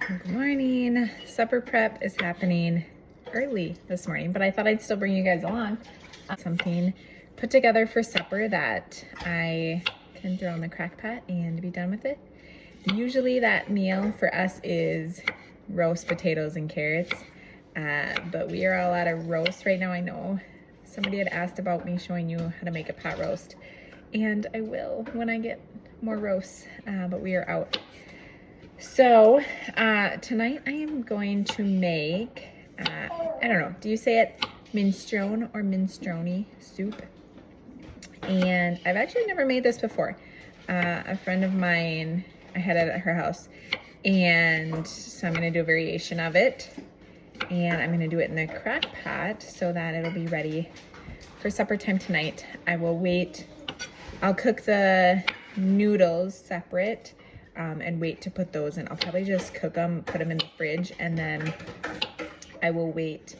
Good morning. Supper prep is happening early this morning, but I thought I'd still bring you guys along. Something put together for supper that I can throw in the crock pot and be done with it. Usually that meal for us is roast potatoes and carrots, but we are all out of roast right now. I know somebody had asked about me showing you how to make a pot roast, and I will when I get more roasts, but we are out. So tonight I am going to make, I don't know, do you say it minestrone or minestrone soup? And I've actually never made this before. A friend of mine, I had it at her house, and so I'm going to do a variation of it, and I'm going to do it in the crock pot so that it'll be ready for supper time tonight. I'll cook the noodles separate and wait to put those in. I'll probably just cook them, put them in the fridge, and then I will wait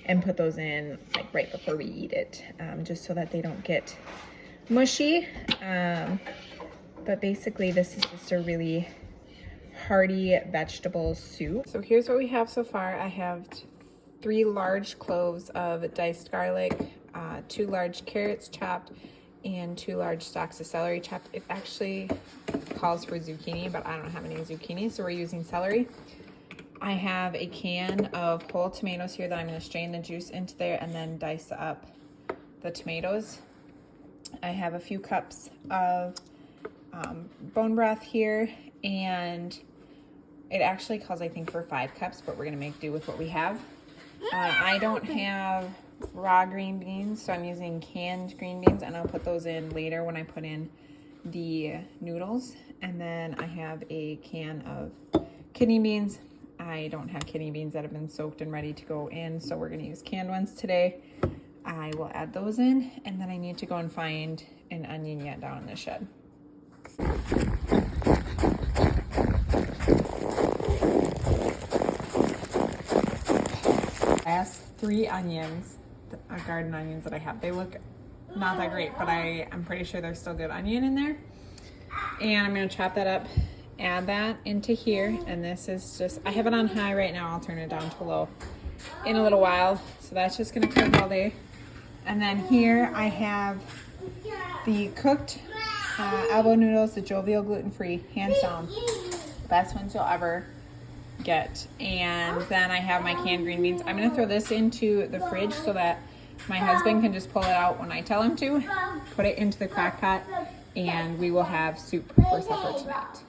and put those in like right before we eat it, just so that they don't get mushy. But basically this is just a really hearty vegetable soup. So here's what we have so far. I have 3 large cloves of diced garlic, 2 large carrots chopped, and 2 large stalks of celery chopped. It actually calls for zucchini, but I don't have any zucchini, so we're using celery. I have a can of whole tomatoes here that I'm going to strain the juice into there and then dice up the tomatoes. I have a few cups of bone broth here, and it actually calls, I think, for 5 cups, but we're going to make do with what we have. I don't have raw green beans, so I'm using canned green beans, and I'll put those in later when I put in the noodles. And then I have a can of kidney beans. I don't have kidney beans that have been soaked and ready to go in, so we're going to use canned ones today. I will add those in, and then I need to go and find an onion yet down in the shed. Last 3 onions, garden onions that I have. They look not that great, but I'm pretty sure there's still good onion in there. And I'm going to chop that up, add that into here, and this is just, I have it on high right now. I'll turn it down to low in a little while. So that's just going to cook all day. And then here I have the cooked elbow noodles, the Jovial gluten-free, hands down, best ones you'll ever get. And then I have my canned green beans. I'm going to throw this into the fridge so that my husband can just pull it out when I tell him to, put it into the crock pot, and we will have soup for supper tonight.